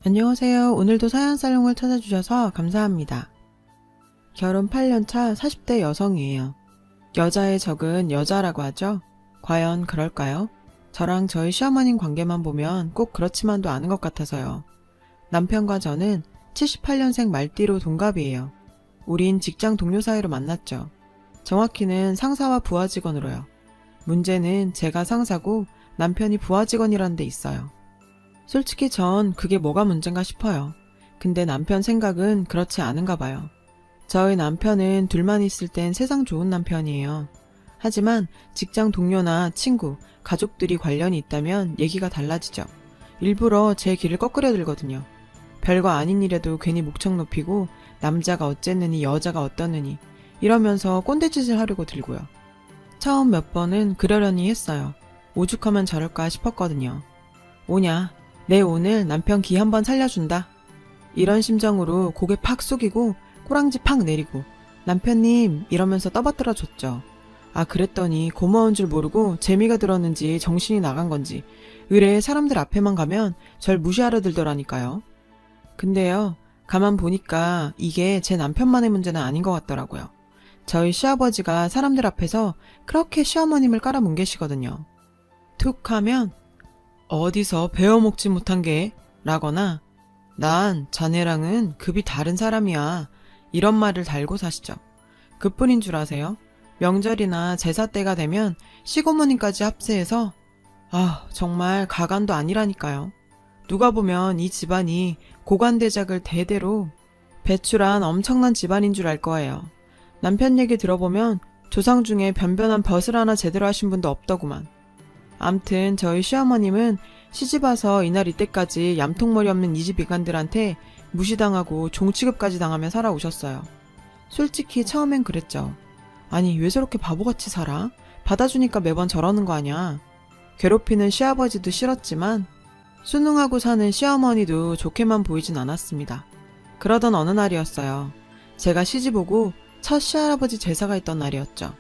안녕하세요. 오늘도 사연살롱을 찾아주셔서 감사합니다. 결혼 8년차 40대 여성이에요. 여자의 적은 여자라고 하죠? 과연 그럴까요? 저랑 저희 시어머님 관계만 보면 꼭 그렇지만도 않은 것 같아서요. 남편과 저는 78년생 말띠로 동갑이에요. 우린 직장 동료 사이로 만났죠. 정확히는 상사와 부하 직원으로요. 문제는 제가 상사고 남편이 부하 직원이라는 데 있어요. 솔직히 전 그게 뭐가 문제인가 싶어요. 근데 남편 생각은 그렇지 않은가 봐요. 저희 남편은 둘만 있을 땐 세상 좋은 남편이에요. 하지만 직장 동료나 친구, 가족들이 관련이 있다면 얘기가 달라지죠. 일부러 제 길을 꺼끌여 들거든요. 별거 아닌 일에도 괜히 목청 높이고 남자가 어쨌느니 여자가 어떠느니 이러면서 꼰대짓을 하려고 들고요. 처음 몇 번은 그러려니 했어요. 오죽하면 저럴까 싶었거든요. 오냐, 내 오늘 남편 기 한번 살려준다. 이런 심정으로 고개 팍 숙이고 꼬랑지 팍 내리고 남편님 이러면서 떠받들어 줬죠. 아 그랬더니 고마운 줄 모르고 재미가 들었는지 정신이 나간 건지 의뢰 사람들 앞에만 가면 절 무시하려 들더라니까요. 근데요 가만 보니까 이게 제 남편만의 문제는 아닌 것 같더라고요. 저희 시아버지가 사람들 앞에서 그렇게 시어머님을 깔아뭉개시거든요. 툭 하면 어디서 배워먹지 못한 게? 라거나 난 자네랑은 급이 다른 사람이야. 이런 말을 달고 사시죠. 그뿐인 줄 아세요? 명절이나 제사 때가 되면 시고모님까지 합세해서 정말 가관도 아니라니까요. 누가 보면 이 집안이 고관대작을 대대로 배출한 엄청난 집안인 줄 알 거예요. 남편 얘기 들어보면 조상 중에 변변한 벼슬 하나 제대로 하신 분도 없더구만. 암튼 저희 시어머님은 시집와서 이날 이때까지 얌통머리 없는 이 집 이간들한테 무시당하고 종취급까지 당하며 살아오셨어요. 솔직히 처음엔 그랬죠. 아니 왜 저렇게 바보같이 살아? 받아주니까 매번 저러는 거 아냐. 괴롭히는 시아버지도 싫었지만 순응하고 사는 시어머니도 좋게만 보이진 않았습니다. 그러던 어느 날이었어요. 제가 시집오고 첫 시할아버지 제사가 있던 날이었죠.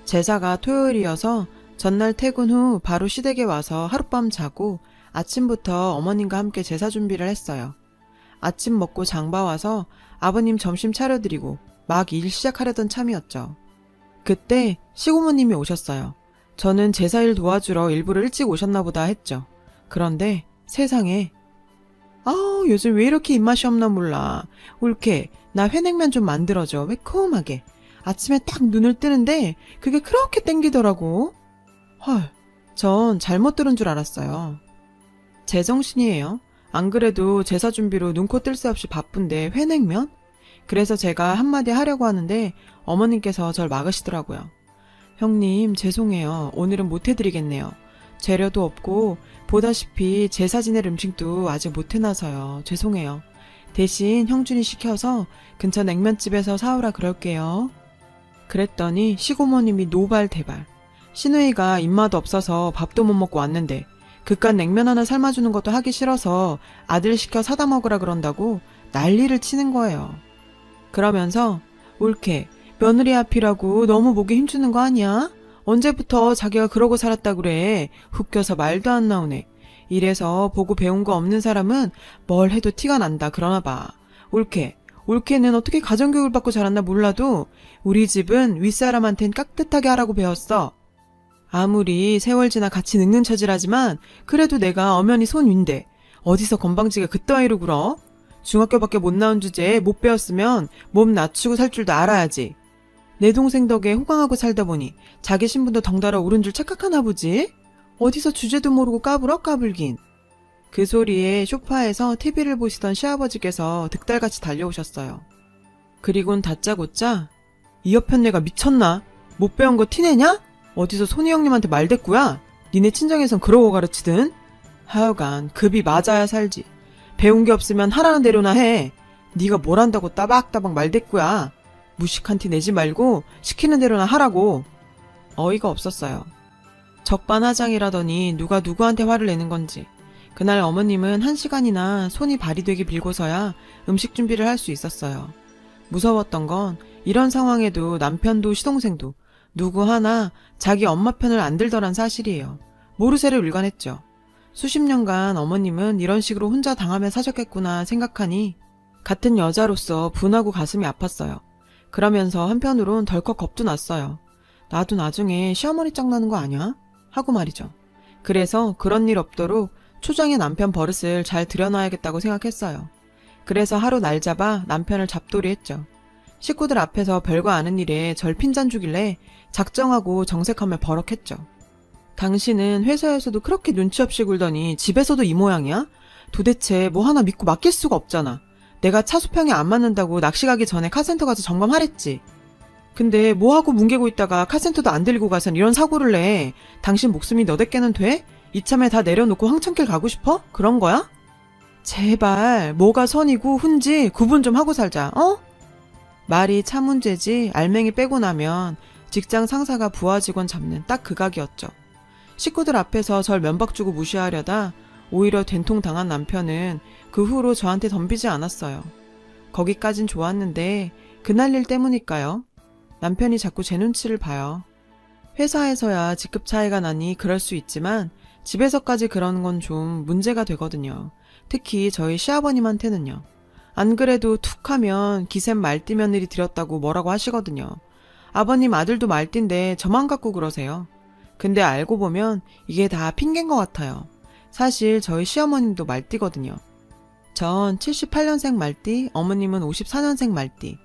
제사가 토요일이어서 전날 퇴근 후 바로 시댁에 와서 하룻밤 자고 아침부터 어머님과 함께 제사 준비를 했어요. 아침 먹고 장봐 와서 아버님 점심 차려드리고 막 일 시작하려던 참이었죠. 그때 시고모님이 오셨어요. 저는 제사일 도와주러 일부러 일찍 오셨나 보다 했죠. 그런데 세상에 요즘 왜 이렇게 입맛이 없나 몰라. 올케 나 회냉면 좀 만들어줘. 매콤하게. 아침에 딱 눈을 뜨는데 그게 그렇게 땡기더라고. 헐, 전 잘못 들은 줄 알았어요. 제정신이에요. 안 그래도 제사 준비로 눈코 뜰 새 없이 바쁜데 회냉면? 그래서 제가 한마디 하려고 하는데 어머님께서 절 막으시더라고요. 형님 죄송해요. 오늘은 못 해드리겠네요. 재료도 없고 보다시피 제사 지낼 음식도 아직 못 해놔서요. 죄송해요. 대신 형준이 시켜서 근처 냉면집에서 사오라 그럴게요. 그랬더니 시고모님이 노발대발. 시누이가 입맛 없어서 밥도 못 먹고 왔는데 그깟 냉면 하나 삶아주는 것도 하기 싫어서 아들 시켜 사다 먹으라 그런다고 난리를 치는 거예요. 그러면서 올케 며느리 앞이라고 너무 목에 힘주는 거 아니야? 언제부터 자기가 그러고 살았다 그래. 훅 껴서 말도 안 나오네. 이래서 보고 배운 거 없는 사람은 뭘 해도 티가 난다 그러나 봐. 올케는 어떻게 가정교육을 받고 자랐나 몰라도 우리 집은 윗사람한텐 깍듯하게 하라고 배웠어. 아무리 세월 지나 같이 늙는 처지라지만 그래도 내가 엄연히 손윈데 어디서 건방지게 그따위로 굴어? 중학교밖에 못 나온 주제에 못 배웠으면 몸 낮추고 살 줄도 알아야지. 내 동생 덕에 호강하고 살다 보니 자기 신분도 덩달아 오른 줄 착각하나 보지? 어디서 주제도 모르고 까불어 까불긴. 그 소리에 소파에서 TV를 보시던 시아버지께서 득달같이 달려오셨어요. 그리곤 다짜고짜 이 옆편 내가 미쳤나? 못 배운 거 티내냐? 어디서 손희 형님한테 말대꾸야? 니네 친정에선 그러고 가르치든? 하여간 급이 맞아야 살지. 배운 게 없으면 하라는 대로나 해. 네가 뭘 한다고 따박따박 말대꾸야. 무식한 티 내지 말고 시키는 대로나 하라고. 어이가 없었어요. 적반하장이라더니 누가 누구한테 화를 내는 건지. 그날 어머님은 1시간이나 손이 발이 되게 빌고서야 음식 준비를 할 수 있었어요. 무서웠던 건 이런 상황에도 남편도 시동생도 누구 하나 자기 엄마 편을 안 들더란 사실이에요. 모르쇠를 일관했죠. 수십 년간 어머님은 이런 식으로 혼자 당하며 사셨겠구나 생각하니 같은 여자로서 분하고 가슴이 아팠어요. 그러면서 한편으론 덜컥 겁도 났어요. 나도 나중에 시어머니 짝나는 거 아니야? 하고 말이죠. 그래서 그런 일 없도록 초장의 남편 버릇을 잘 들여놔야겠다고 생각했어요. 그래서 하루 날 잡아 남편을 잡돌이했죠. 식구들 앞에서 별거 아는 일에 절 핀잔 주길래 작정하고 정색하며 버럭했죠. 당신은 회사에서도 그렇게 눈치 없이 굴더니 집에서도 이 모양이야? 도대체 뭐 하나 믿고 맡길 수가 없잖아. 내가 차 수평이 안 맞는다고 낚시 가기 전에 카센터 가서 점검하랬지. 근데 뭐하고 뭉개고 있다가 카센터도 안 들고 가선 이런 사고를 내. 당신 목숨이 너댓게는 돼? 이참에 다 내려놓고 황천길 가고 싶어? 그런 거야? 제발 뭐가 선이고 훈지 구분 좀 하고 살자. 어? 말이 차 문제지 알맹이 빼고 나면 직장 상사가 부하 직원 잡는 딱 그 각이었죠. 식구들 앞에서 절 면박 주고 무시하려다 오히려 된통 당한 남편은 그 후로 저한테 덤비지 않았어요. 거기까진 좋았는데 그날 일 때문일까요? 남편이 자꾸 제 눈치를 봐요. 회사에서야 직급 차이가 나니 그럴 수 있지만 집에서까지 그러는 건 좀 문제가 되거든요. 특히 저희 시아버님한테는요. 안 그래도 툭 하면 기샘 말띠 며느리 들였다고 뭐라고 하시거든요. 아버님 아들도 말띠인데 저만 갖고 그러세요. 근데 알고 보면 이게 다 핑계인 것 같아요. 사실 저희 시어머님도 말띠거든요. 전 78년생 말띠, 어머님은 54년생 말띠.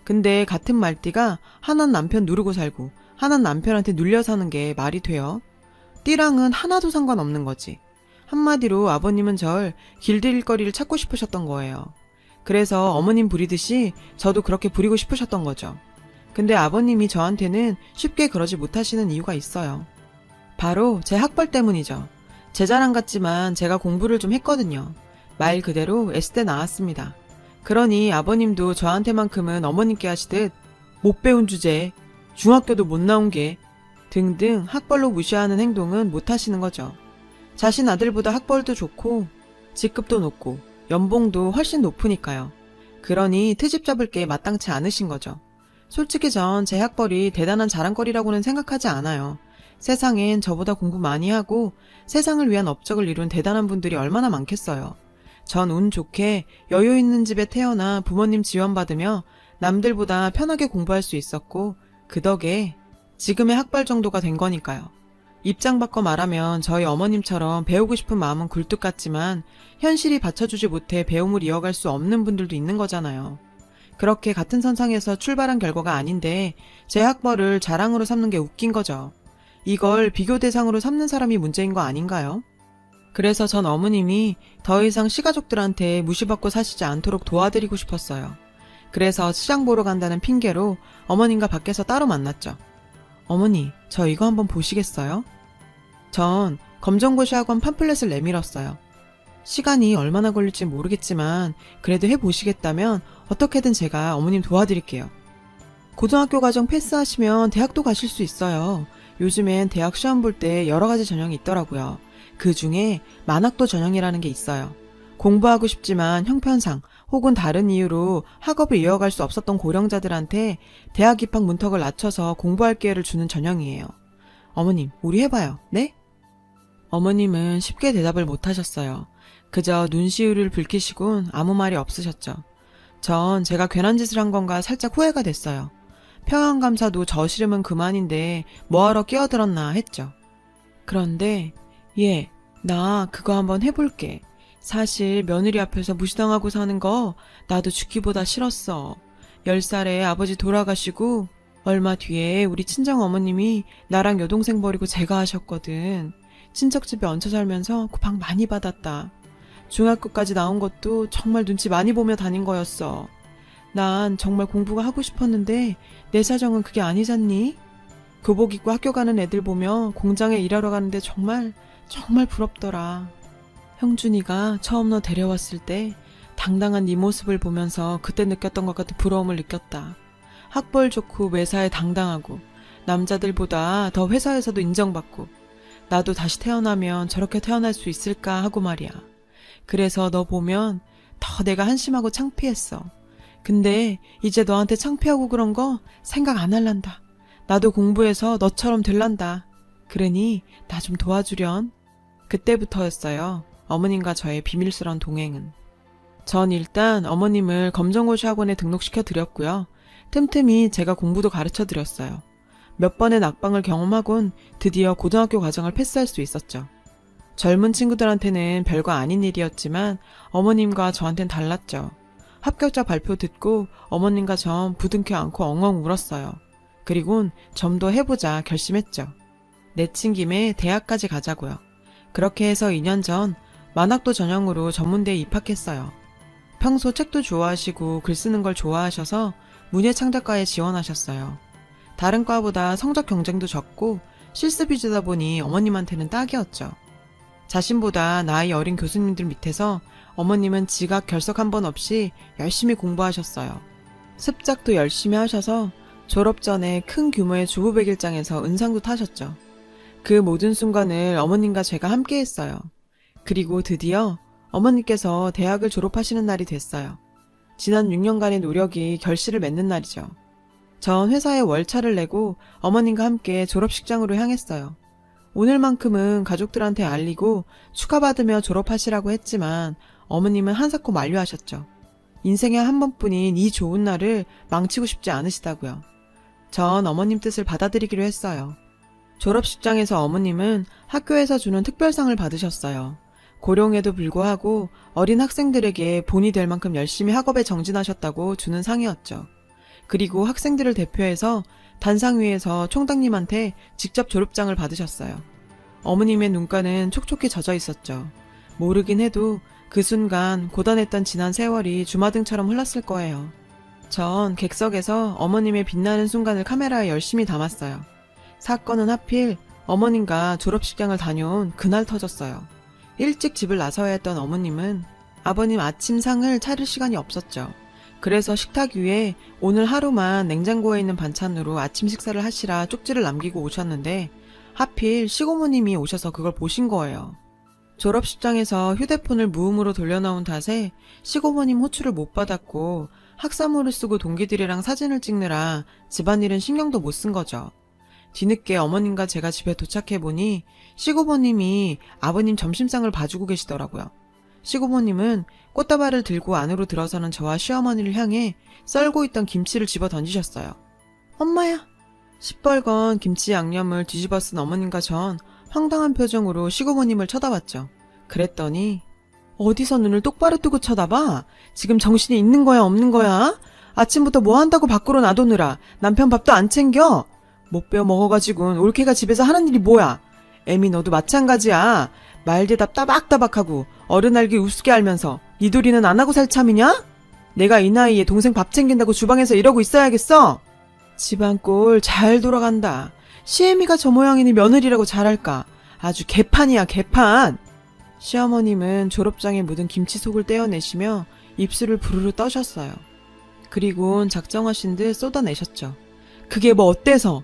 근데 같은 말띠가 하나는 남편 누르고 살고 하나는 남편한테 눌려 사는 게 말이 돼요? 띠랑은 하나도 상관없는 거지. 한마디로 아버님은 절 길들일 거리를 찾고 싶으셨던 거예요. 그래서 어머님 부리듯이 저도 그렇게 부리고 싶으셨던 거죠. 근데 아버님이 저한테는 쉽게 그러지 못하시는 이유가 있어요. 바로 제 학벌 때문이죠. 제 자랑 같지만 제가 공부를 좀 했거든요. 말 그대로 S대 나왔습니다. 그러니 아버님도 저한테만큼은 어머님께 하시듯 못 배운 주제, 중학교도 못 나온 게 등등 학벌로 무시하는 행동은 못 하시는 거죠. 자신 아들보다 학벌도 좋고 직급도 높고 연봉도 훨씬 높으니까요. 그러니 트집 잡을 게 마땅치 않으신 거죠. 솔직히 전 제 학벌이 대단한 자랑거리라고는 생각하지 않아요. 세상엔 저보다 공부 많이 하고 세상을 위한 업적을 이룬 대단한 분들이 얼마나 많겠어요. 전 운 좋게 여유 있는 집에 태어나 부모님 지원받으며 남들보다 편하게 공부할 수 있었고 그 덕에 지금의 학벌 정도가 된 거니까요. 입장 바꿔 말하면 저희 어머님처럼 배우고 싶은 마음은 굴뚝 같지만 현실이 받쳐주지 못해 배움을 이어갈 수 없는 분들도 있는 거잖아요. 그렇게 같은 선상에서 출발한 결과가 아닌데 제 학벌을 자랑으로 삼는 게 웃긴 거죠. 이걸 비교 대상으로 삼는 사람이 문제인 거 아닌가요? 그래서 전 어머님이 더 이상 시가족들한테 무시받고 사시지 않도록 도와드리고 싶었어요. 그래서 시장 보러 간다는 핑계로 어머님과 밖에서 따로 만났죠. 어머니, 저 이거 한번 보시겠어요? 전 검정고시 학원 팜플렛을 내밀었어요. 시간이 얼마나 걸릴지 모르겠지만 그래도 해보시겠다면 어떻게든 제가 어머님 도와드릴게요. 고등학교 과정 패스하시면 대학도 가실 수 있어요. 요즘엔 대학 시험 볼 때 여러 가지 전형이 있더라고요. 그 중에 만학도 전형이라는 게 있어요. 공부하고 싶지만 형편상 혹은 다른 이유로 학업을 이어갈 수 없었던 고령자들한테 대학 입학 문턱을 낮춰서 공부할 기회를 주는 전형이에요. 어머님, 우리 해봐요. 네? 어머님은 쉽게 대답을 못하셨어요. 그저 눈시울을 붉히시곤 아무 말이 없으셨죠. 전 제가 괜한 짓을 한 건가 살짝 후회가 됐어요. 평안감사도 저 싫으면 그만인데 뭐하러 끼어들었나 했죠. 그런데 나 그거 한번 해볼게. 사실 며느리 앞에서 무시당하고 사는 거 나도 죽기보다 싫었어. 10살에 아버지 돌아가시고 얼마 뒤에 우리 친정어머님이 나랑 여동생 버리고 제가 하셨거든. 친척집에 얹혀 살면서 구박 많이 받았다. 중학교까지 나온 것도 정말 눈치 많이 보며 다닌 거였어. 난 정말 공부가 하고 싶었는데 내 사정은 그게 아니잖니? 교복 입고 학교 가는 애들 보며 공장에 일하러 가는데 정말 부럽더라. 형준이가 처음 너 데려왔을 때 당당한 네 모습을 보면서 그때 느꼈던 것 같은 부러움을 느꼈다. 학벌 좋고 매사에 당당하고 남자들보다 더 회사에서도 인정받고 나도 다시 태어나면 저렇게 태어날 수 있을까 하고 말이야. 그래서 너 보면 더 내가 한심하고 창피했어. 근데 이제 너한테 창피하고 그런 거 생각 안 할란다. 나도 공부해서 너처럼 될란다. 그러니 나 좀 도와주련. 그때부터였어요. 어머님과 저의 비밀스러운 동행은. 전 일단 어머님을 검정고시 학원에 등록시켜 드렸고요. 틈틈이 제가 공부도 가르쳐 드렸어요. 몇 번의 낙방을 경험하곤 드디어 고등학교 과정을 패스할 수 있었죠. 젊은 친구들한테는 별거 아닌 일이었지만 어머님과 저한텐 달랐죠. 합격자 발표 듣고 어머님과 전 부둥켜 안고 엉엉 울었어요. 그리곤 좀 더 해보자 결심했죠. 내친 김에 대학까지 가자고요. 그렇게 해서 2년 전 만학도 전형으로 전문대에 입학했어요. 평소 책도 좋아하시고 글 쓰는 걸 좋아하셔서 문예창작과에 지원하셨어요. 다른 과보다 성적 경쟁도 적고 실습 위주다 보니 어머님한테는 딱이었죠. 자신보다 나이 어린 교수님들 밑에서 어머님은 지각 결석 한 번 없이 열심히 공부하셨어요. 습작도 열심히 하셔서 졸업 전에 큰 규모의 주부백일장에서 은상도 타셨죠. 그 모든 순간을 어머님과 제가 함께 했어요. 그리고 드디어 어머님께서 대학을 졸업하시는 날이 됐어요. 지난 6년간의 노력이 결실을 맺는 날이죠. 전 회사에 월차를 내고 어머님과 함께 졸업식장으로 향했어요. 오늘만큼은 가족들한테 알리고 축하받으며 졸업하시라고 했지만 어머님은 한사코 만류하셨죠. 인생에 한 번뿐인 이 좋은 날을 망치고 싶지 않으시다고요. 전 어머님 뜻을 받아들이기로 했어요. 졸업식장에서 어머님은 학교에서 주는 특별상을 받으셨어요. 고령에도 불구하고 어린 학생들에게 본이 될 만큼 열심히 학업에 정진하셨다고 주는 상이었죠. 그리고 학생들을 대표해서 단상 위에서 총장님한테 직접 졸업장을 받으셨어요. 어머님의 눈가는 촉촉히 젖어 있었죠. 모르긴 해도 그 순간 고단했던 지난 세월이 주마등처럼 흘렀을 거예요. 전 객석에서 어머님의 빛나는 순간을 카메라에 열심히 담았어요. 사건은 하필 어머님과 졸업식장을 다녀온 그날 터졌어요. 일찍 집을 나서야 했던 어머님은 아버님 아침상을 차릴 시간이 없었죠. 그래서 식탁 위에 오늘 하루만 냉장고에 있는 반찬으로 아침 식사를 하시라 쪽지를 남기고 오셨는데 하필 시고모님이 오셔서 그걸 보신 거예요. 졸업식장에서 휴대폰을 무음으로 돌려놓은 탓에 시고모님 호출을 못 받았고 학사모를 쓰고 동기들이랑 사진을 찍느라 집안일은 신경도 못 쓴 거죠. 뒤늦게 어머님과 제가 집에 도착해보니 시고모님이 아버님 점심상을 봐주고 계시더라고요. 시고모님은 꽃다발을 들고 안으로 들어서는 저와 시어머니를 향해 썰고 있던 김치를 집어 던지셨어요. 엄마야! 시뻘건 김치 양념을 뒤집어 쓴 어머님과 전 황당한 표정으로 시고모님을 쳐다봤죠. 그랬더니 어디서 눈을 똑바로 뜨고 쳐다봐? 지금 정신이 있는 거야 없는 거야? 아침부터 뭐 한다고 밖으로 놔두느라 남편 밥도 안 챙겨? 못 배워 먹어가지고는 올케가 집에서 하는 일이 뭐야? 애미 너도 마찬가지야. 말대답 따박따박하고 어른 알기 우습게 알면서 니돌이는 안 하고 살 참이냐? 내가 이 나이에 동생 밥 챙긴다고 주방에서 이러고 있어야겠어? 집안 꼴 잘 돌아간다. 시애미가 저 모양이니 며느리라고 잘할까? 아주 개판이야 개판. 시어머님은 졸업장에 묻은 김치 속을 떼어내시며 입술을 부르르 떠셨어요. 그리곤 작정하신 듯 쏟아내셨죠. 그게 뭐 어때서?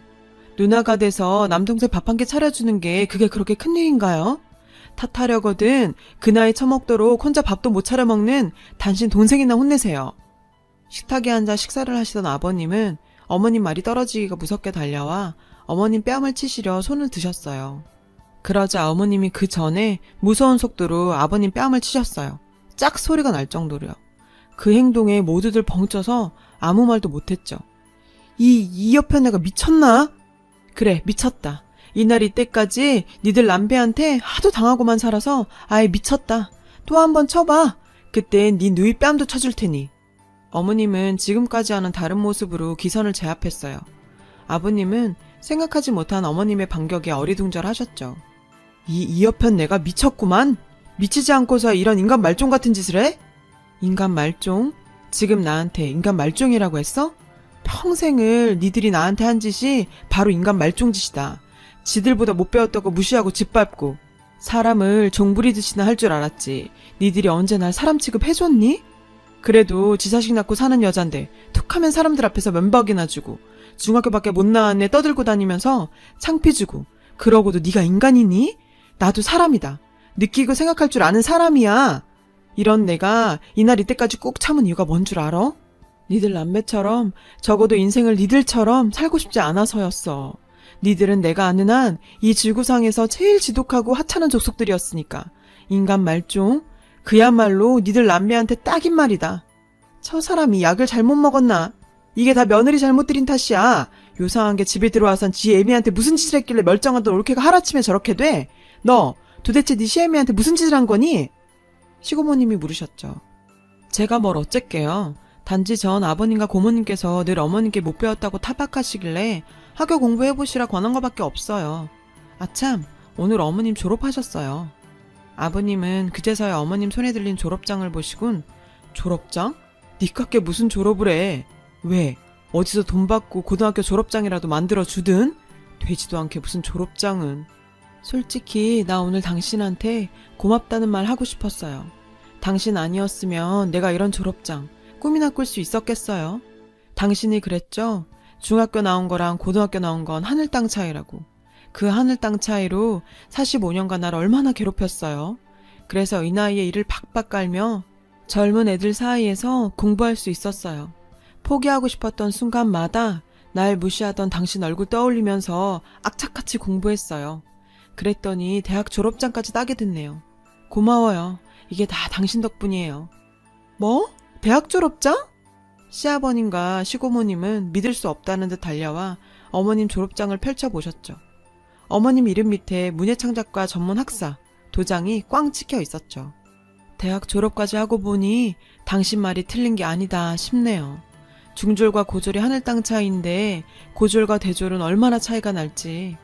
누나가 돼서 남동생 밥 한 개 차려주는 게 그게 그렇게 큰일인가요? 탓하려거든 그 나이 처먹도록 혼자 밥도 못 차려 먹는 당신 동생이나 혼내세요. 식탁에 앉아 식사를 하시던 아버님은 어머님 말이 떨어지기가 무섭게 달려와 어머님 뺨을 치시려 손을 드셨어요. 그러자 어머님이 그 전에 무서운 속도로 아버님 뺨을 치셨어요. 짝 소리가 날 정도로요. 그 행동에 모두들 벙쪄서 아무 말도 못했죠. 이 옆에 내가 미쳤나? 그래 미쳤다. 이날 이때까지 니들 남배한테 하도 당하고만 살아서 아예 미쳤다. 또 한 번 쳐봐. 그땐 니 누이 뺨도 쳐줄 테니. 어머님은 지금까지와는 다른 모습으로 기선을 제압했어요. 아버님은 생각하지 못한 어머님의 반격에 어리둥절하셨죠. 이 옆엔 내가 미쳤구만. 미치지 않고서 이런 인간 말종 같은 짓을 해? 인간 말종? 지금 나한테 인간 말종이라고 했어? 평생을 니들이 나한테 한 짓이 바로 인간 말종 짓이다. 지들보다 못 배웠다고 무시하고 짓밟고 사람을 종부리듯이나 할 줄 알았지. 니들이 언제 날 사람 취급해줬니? 그래도 지 자식 낳고 사는 여잔데 툭하면 사람들 앞에서 면박이나 주고 중학교밖에 못 나왔네 떠들고 다니면서 창피 주고 그러고도 네가 인간이니? 나도 사람이다. 느끼고 생각할 줄 아는 사람이야. 이런 내가 이날 이때까지 꾹 참은 이유가 뭔 줄 알아? 니들 남매처럼 적어도 인생을 니들처럼 살고 싶지 않아서였어. 니들은 내가 아는 한 이 지구상에서 제일 지독하고 하찮은 족속들이었으니까. 인간 말종? 그야말로 니들 남매한테 딱인 말이다. 저 사람이 약을 잘못 먹었나? 이게 다 며느리 잘못 들인 탓이야. 요상한 게 집에 들어와선 지 애미한테 무슨 짓을 했길래 멀쩡하던 올케가 하루아침에 저렇게 돼? 너 도대체 네 시애미한테 무슨 짓을 한 거니? 시고모님이 물으셨죠. 제가 뭘 어쨌게요. 단지 전 아버님과 고모님께서 늘 어머님께 못 배웠다고 타박하시길래 학교 공부해보시라 권한 것밖에 없어요. 아참, 오늘 어머님 졸업하셨어요. 아버님은 그제서야 어머님 손에 들린 졸업장을 보시곤 졸업장? 니깎게 무슨 졸업을 해? 왜? 어디서 돈 받고 고등학교 졸업장이라도 만들어주든? 되지도 않게 무슨 졸업장은. 솔직히 나 오늘 당신한테 고맙다는 말 하고 싶었어요. 당신 아니었으면 내가 이런 졸업장 꿈이나 꿀 수 있었겠어요? 당신이 그랬죠? 중학교 나온 거랑 고등학교 나온 건 하늘 땅 차이라고. 그 하늘 땅 차이로 45년간 날 얼마나 괴롭혔어요. 그래서 이 나이에 이를 박박 깔며 젊은 애들 사이에서 공부할 수 있었어요. 포기하고 싶었던 순간마다 날 무시하던 당신 얼굴 떠올리면서 악착같이 공부했어요. 그랬더니 대학 졸업장까지 따게 됐네요. 고마워요. 이게 다 당신 덕분이에요. 뭐? 대학 졸업장? 시아버님과 시고모님은 믿을 수 없다는 듯 달려와 어머님 졸업장을 펼쳐보셨죠. 어머님 이름 밑에 문예창작과 전문 학사, 도장이 꽝 찍혀 있었죠. 대학 졸업까지 하고 보니 당신 말이 틀린 게 아니다 싶네요. 중졸과 고졸이 하늘 땅 차이인데 고졸과 대졸은 얼마나 차이가 날지.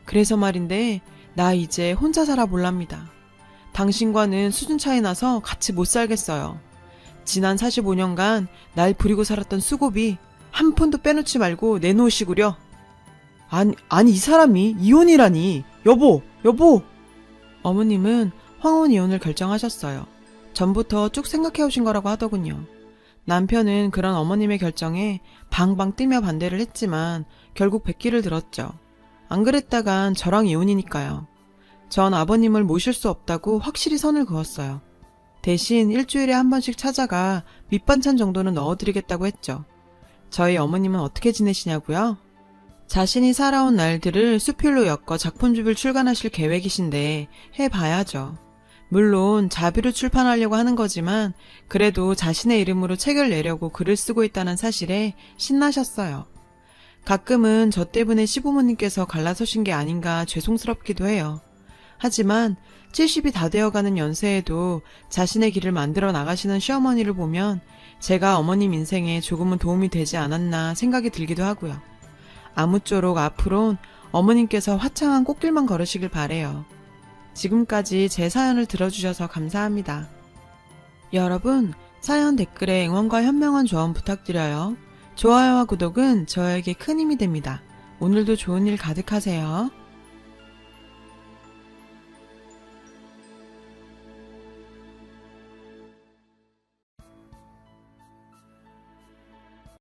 그래서 말인데 나 이제 혼자 살아볼랍니다. 당신과는 수준 차이 나서 같이 못 살겠어요. 지난 45년간 날 부리고 살았던 수고비 한 푼도 빼놓지 말고 내놓으시구려. 아니 이 사람이 이혼이라니. 여보. 어머님은 황혼 이혼을 결정하셨어요. 전부터 쭉 생각해오신 거라고 하더군요. 남편은 그런 어머님의 결정에 방방 뛰며 반대를 했지만 결국 백기를 들었죠. 안 그랬다간 저랑 이혼이니까요. 전 아버님을 모실 수 없다고 확실히 선을 그었어요. 대신 일주일에 한 번씩 찾아가 밑반찬 정도는 넣어드리겠다고 했죠. 저희 어머님은 어떻게 지내시냐고요? 자신이 살아온 날들을 수필로 엮어 작품집을 출간하실 계획이신데 해봐야죠. 물론 자비로 출판하려고 하는 거지만 그래도 자신의 이름으로 책을 내려고 글을 쓰고 있다는 사실에 신나셨어요. 가끔은 저 때문에 시부모님께서 갈라서신 게 아닌가 죄송스럽기도 해요. 하지만 70이 다 되어가는 연세에도 자신의 길을 만들어 나가시는 시어머니를 보면 제가 어머님 인생에 조금은 도움이 되지 않았나 생각이 들기도 하고요. 아무쪼록 앞으론 어머님께서 화창한 꽃길만 걸으시길 바래요. 지금까지 제 사연을 들어주셔서 감사합니다. 여러분, 사연 댓글에 응원과 현명한 조언 부탁드려요. 좋아요와 구독은 저에게 큰 힘이 됩니다. 오늘도 좋은 일 가득하세요.